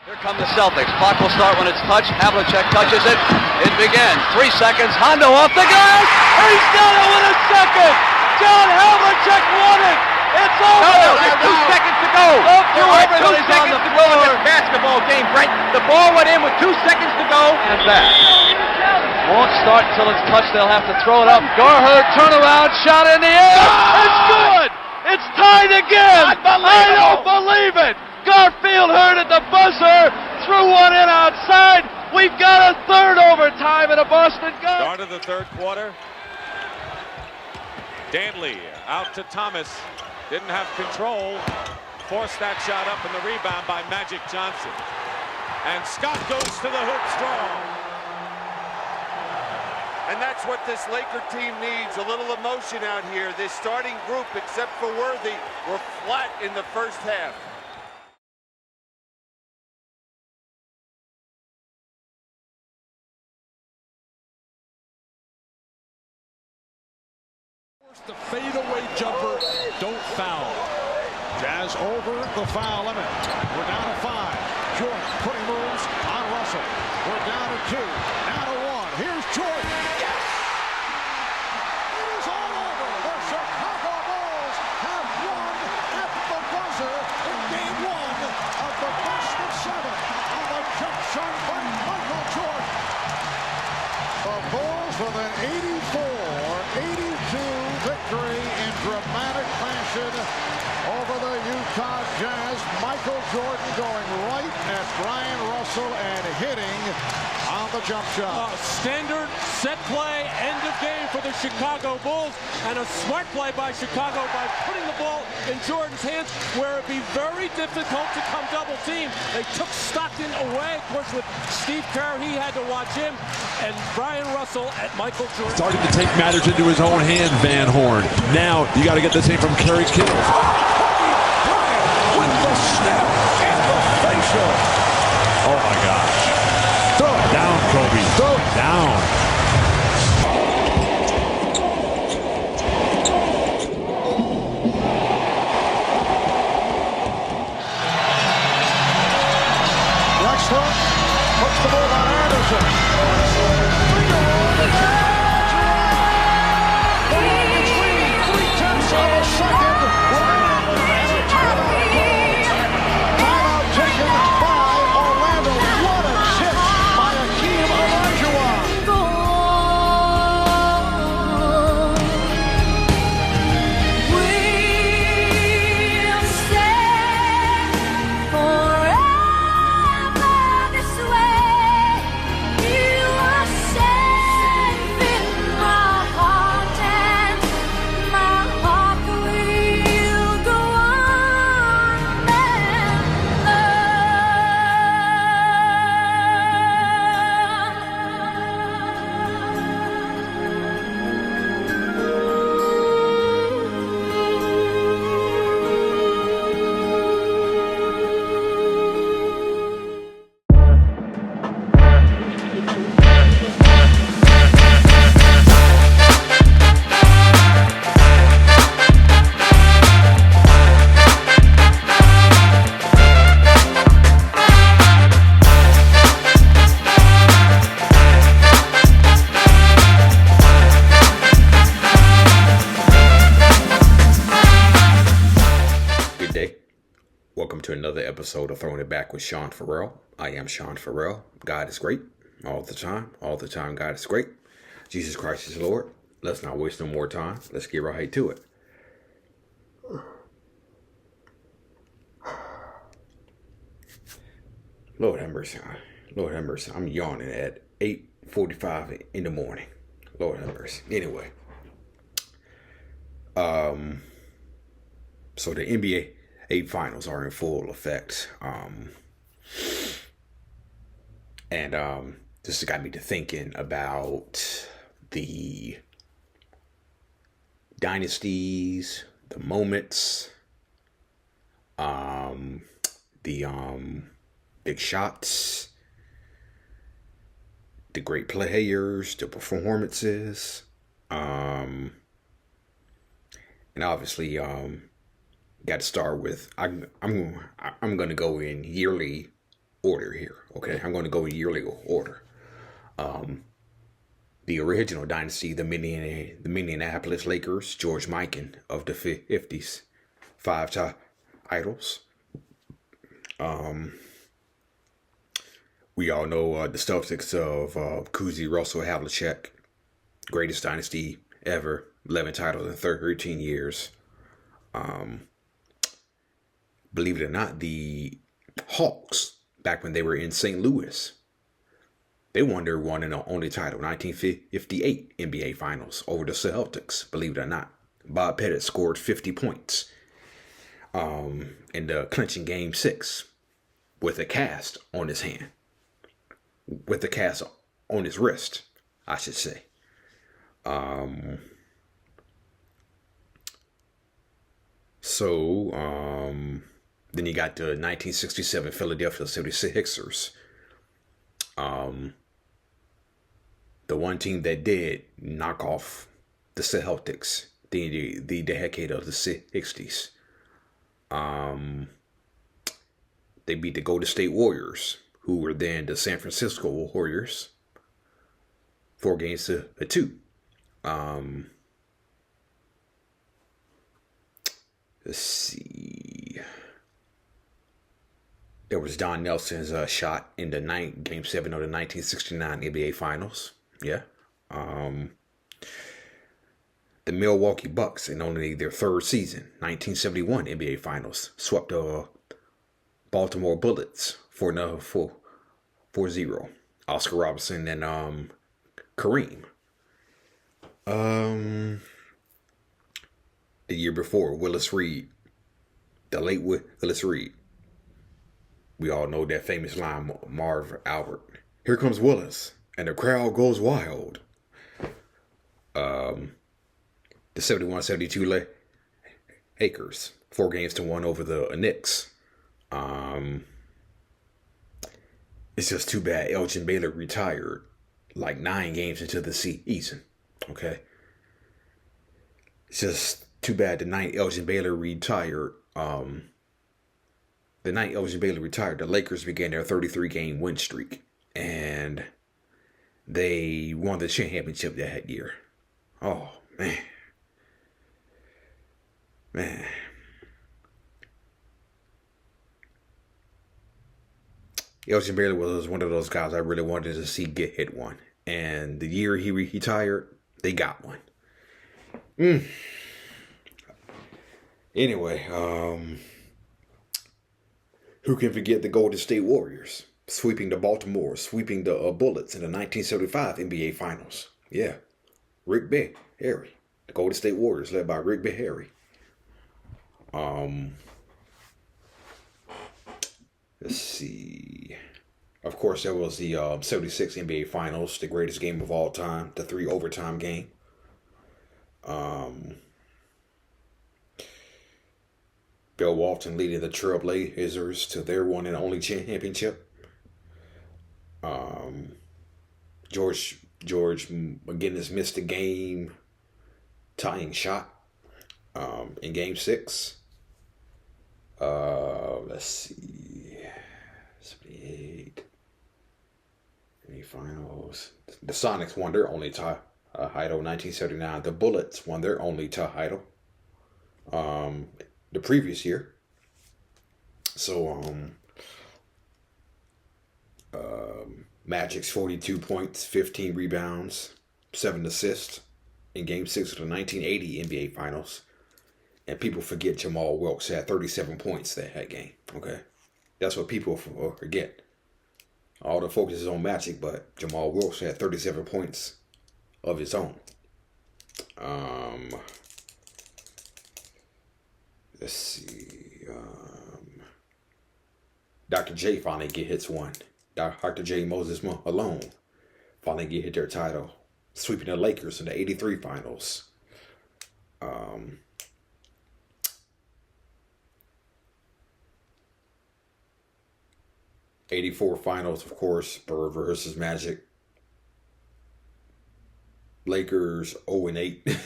Here come the Celtics. Clock will start when it's touched. Havlicek touches it. It begins. 3 seconds. Hondo off the glass. He's got it with a second. John Havlicek won it. It's over. No, there's 2 seconds to go. There are 2 seconds to go in this basketball game, Brent. The ball went in with 2 seconds to go. And back. Won't start until it's touched. They'll have to throw it up. Garherd, turnaround, shot in the air. Oh! It's good. It's tied again. I don't believe it. Garfield heard at the buzzer, threw one in outside. We've got a third overtime in a Boston Garden. Start of the third quarter. Danley out to Thomas. Didn't have control. Forced that shot up in the rebound by Magic Johnson. And Scott goes to the hoop strong. And that's what this Laker team needs, a little emotion out here. This starting group, except for Worthy, were flat in the first half. The fadeaway jumper, don't foul. Jazz over the foul limit. We're down to 5. Jordan putting moves on Russell. We're down to 2. Now to 1. Here's Jordan. Yes! It is all over. The Chicago Bulls have won at the buzzer in Game 1 of the best of 7 on the jump shot by Michael Jordan. The Bulls with an 84-82 victory in dramatic fashion over the Utah Jazz. Michael Jordan going right at Brian Russell and hitting on the jump shot. Standard set play, end of game for the Chicago Bulls, and a smart play by Chicago by putting the ball in Jordan's hands where it'd be very difficult to come double team. They took Stockton away, of course, with Steve Kerr. He had to watch him, and Brian Russell at Michael Jordan. Starting to take matters into his own hands, Van Horn. Now you got to get the same from Kerry Kittles. With the snap and the facial. Oh my gosh. Throw it down, Kobe. Throw it down. Drexler puts the ball on Anderson. Timeout taken by Orlando. What a chip by Hakeem to another episode of Throwing It Back with Sean Farrell. I am Sean Farrell. God is great all the time. All the time, God is great. Jesus Christ is Lord. Let's not waste no more time. Let's get right to it. Lord have mercy. Lord have mercy. I'm yawning at 8:45 in the morning. Lord have mercy. Anyway. So the NBA 8 finals are in full effect. This has got me to thinking about the dynasties, the moments, the big shots, the great players, the performances, and obviously, got to start with I'm going to go in yearly order here. Okay, I'm going to go in yearly order. The original dynasty, the Minneapolis Lakers, George Mikan of the 50s, 5 titles. We all know the Celtics of Cousy, Russell, Havlicek, greatest dynasty ever, 11 titles in 13 years. Believe it or not, the Hawks, back when they were in St. Louis, they won their one and only title, 1958 NBA Finals over the Celtics, believe it or not. Bob Pettit scored 50 points in the clinching Game 6 with a cast on his hand. With the cast on his wrist, I should say. Then you got the 1967 Philadelphia 76ers. The one team that did knock off the Celtics, the decade of the 60s. They beat the Golden State Warriors, who were then the San Francisco Warriors, 4-2. Let's see. There was Don Nelson's shot in the Game 7 of the 1969 NBA Finals. Yeah. The Milwaukee Bucks, in only their third season, 1971 NBA Finals, swept the Baltimore Bullets 4-0. Oscar Robertson and Kareem. The year before, Willis Reed, the late Willis Reed. We all know that famous line, Marv Albert. Here comes Willis, and the crowd goes wild. The 71-72 Lakers, 4-1 over the Knicks. It's just too bad Elgin Baylor retired like 9 games into the season. Okay. It's just too bad the night Elgin Baylor retired, the Lakers began their 33-game win streak. And they won the championship that year. Oh, man. Elgin Baylor was one of those guys I really wanted to see get hit one. And the year he retired, they got one. Anyway, who can forget the Golden State Warriors sweeping the Bullets in the 1975 NBA Finals? Yeah, Rick Barry, the Golden State Warriors led by Rick Barry. Let's see. Of course, there was the 76 NBA Finals, the greatest game of all time, the 3 overtime game. Bill Walton leading the Trailblazers to their one and only championship. George McGinnis missed a game tying shot in Game 6. Let's see. 78. Any finals? The Sonics won their only title, 1979. The Bullets won their only title the previous year. So, Magic's 42 points, 15 rebounds, 7 assists in Game 6 of the 1980 NBA Finals. And people forget Jamal Wilkes had 37 points that game. Okay, that's what people forget. All the focus is on Magic, but Jamal Wilkes had 37 points of his own. Let's see. Dr. J finally hits one. Dr. J Moses Malone finally hit their title, sweeping the Lakers in the 83 Finals. 84 Finals, of course, Bird versus Magic. Lakers 0-8.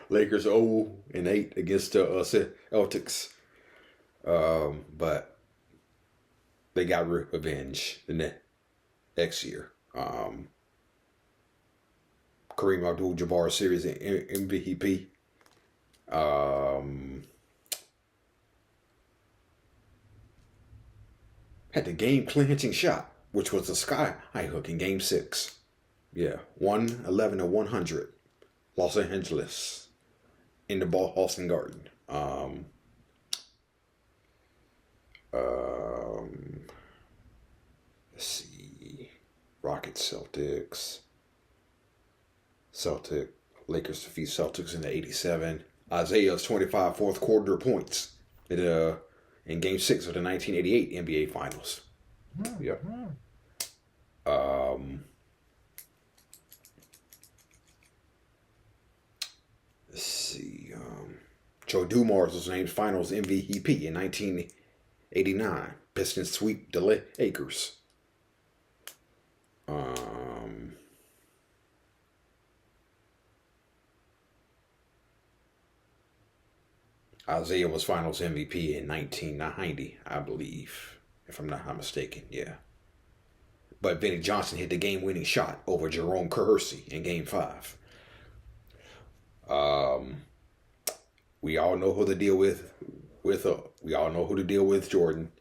Lakers 0-8 against the Celtics. But they got revenge the next year. Kareem Abdul-Jabbar Series MVP. Had the game-clinching shot, which was a sky high hook in Game 6. Yeah, 111-100, Los Angeles, in the Boston Garden. Let's see, Rockets, Lakers defeat Celtics in the 87. Isaiah's 25 fourth quarter points in Game 6 of the 1988 NBA Finals. Yep. Let's see. Joe Dumars was named Finals MVP in 1989. Pistons sweep the Lakers. Isaiah was Finals MVP in 1990, I believe, if I'm not mistaken. Yeah. But Vinnie Johnson hit the game-winning shot over Jerome Kersey in Game 5. We all know who to deal with. We all know who to deal with. Jordan.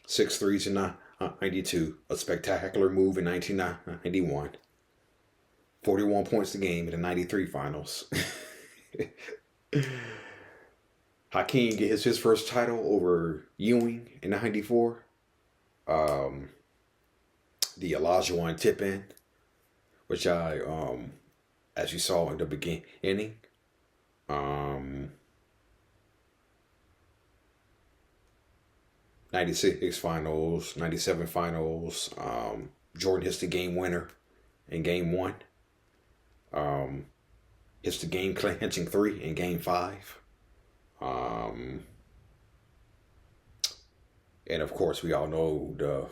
6 threes in 92. A spectacular move in 1991. 41 points a game in the 93 Finals. Hakeem gets his first title over Ewing in 94. The Olajuwon tip-in, which I, as you saw in the beginning, 96 Finals, 97 Finals, Jordan hits the game winner in Game 1. Hits the game clinching 3 in Game 5. And of course, we all know the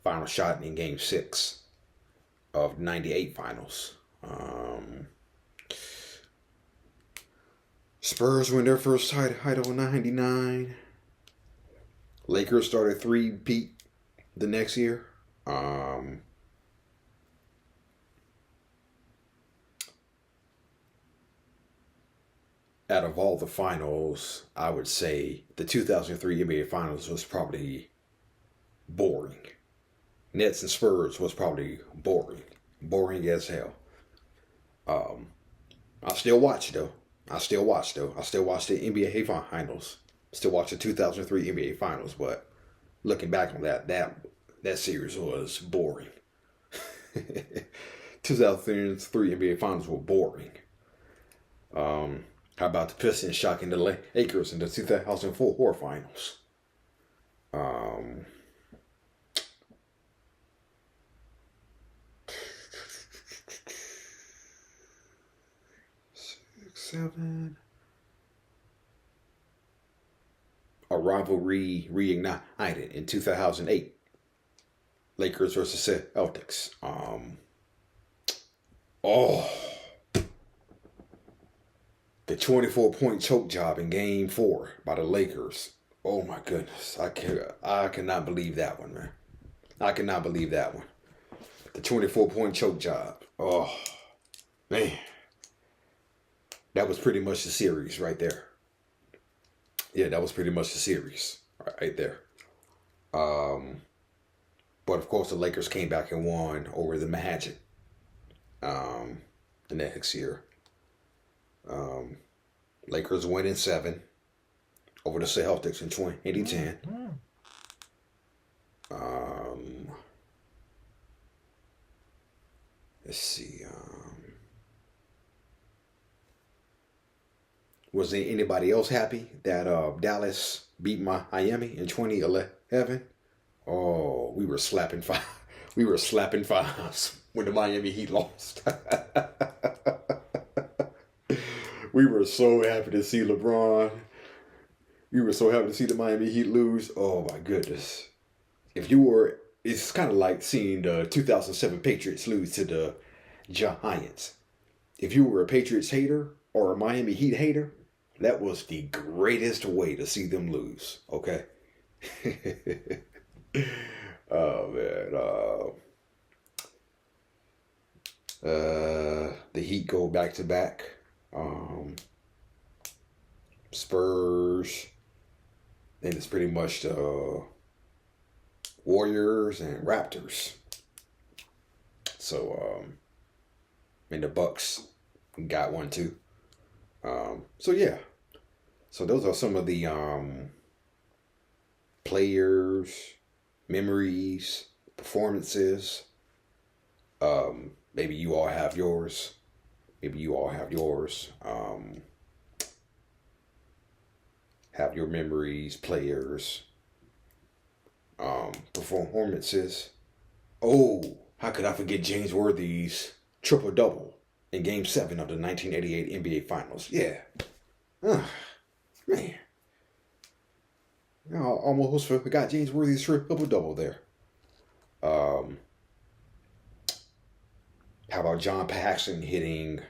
final shot in Game 6 of 98 Finals. Spurs win their first title in 99. Lakers started 3-peat the next year. Out of all the finals, I would say the 2003 NBA Finals was probably boring. Nets and Spurs was probably boring. Boring as hell. I still watch though. I still watch the NBA Finals. Still watch the 2003 NBA Finals, but looking back on that series was boring. 2003 NBA Finals were boring. How about the Pistons shocking the Lakers in the 2004 Finals? 6, 7. A rivalry reignited in 2008. Lakers versus Celtics. The 24-point choke job in Game 4 by the Lakers. Oh my goodness. I cannot believe that one, man. I cannot believe that one. The 24-point choke job. Oh, man. That was pretty much the series right there. Yeah, that was pretty much the series right there. But of course, the Lakers came back and won over the Magic the next year. Lakers win in 7 over the Celtics in 2010. Let's see. Was there anybody else happy that Dallas beat Miami in 2011? Oh, we were slapping five. We were slapping fives when the Miami Heat lost. We were so happy to see LeBron. We were so happy to see the Miami Heat lose. Oh my goodness. It's kind of like seeing the 2007 Patriots lose to the Giants. If you were a Patriots hater or a Miami Heat hater, that was the greatest way to see them lose. Okay. Oh man. The Heat go back to back. Spurs. Then it's pretty much the Warriors and Raptors. So and the Bucks got one too. So yeah. So those are some of the players, memories, performances. Maybe you all have yours. Maybe you all have yours. Have your memories, players, performances. Oh, how could I forget James Worthy's triple-double in Game 7 of the 1988 NBA Finals? Yeah. Man. I almost forgot James Worthy's triple-double there. How about John Paxson hitting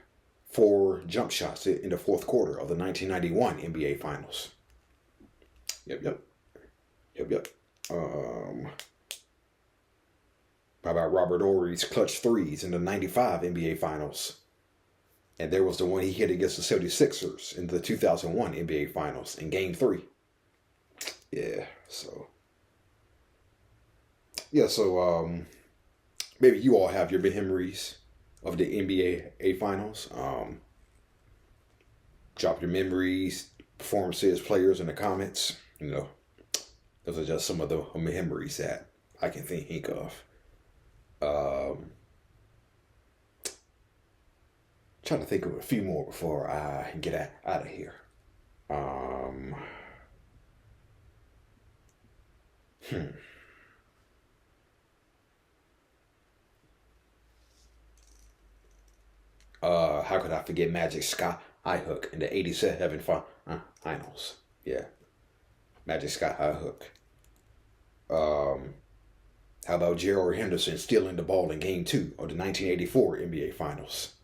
4 jump shots in the fourth quarter of the 1991 NBA Finals? Yep. How about Robert Ory's clutch threes in the 95 NBA Finals? And there was the one he hit against the 76ers in the 2001 NBA Finals in Game 3. Yeah, so maybe you all have your memories of the NBA Finals. Drop your memories, performances, players in the comments. You know, those are just some of the memories that I can think of. Trying to think of a few more before I get out of here. How could I forget Magic Skyhook in the 87 finals? Yeah. Magic Skyhook. How about Gerald Henderson stealing the ball in Game 2 of the 1984 NBA Finals?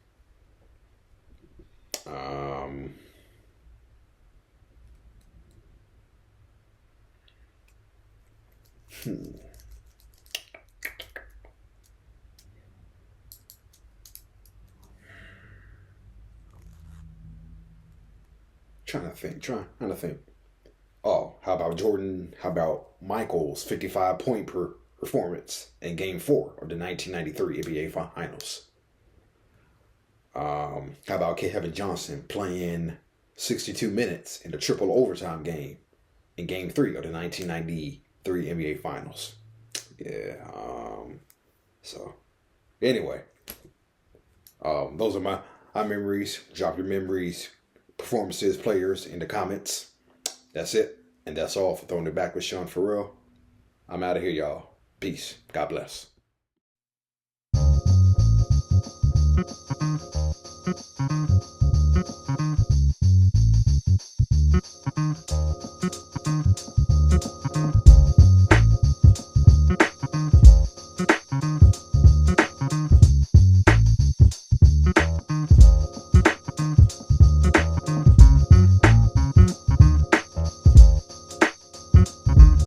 Trying to think. Oh, how about Michael's 55-point performance in Game 4 of the 1993 NBA Finals? How about Kevin Johnson playing 62 minutes in the triple overtime game in Game 3 of the 1993 NBA Finals? Yeah. So, anyway, those are my memories. Drop your memories, performances, players in the comments. That's it. And that's all for Throwing It Back with Sean Farrell. I'm out of here, y'all. Peace. God bless.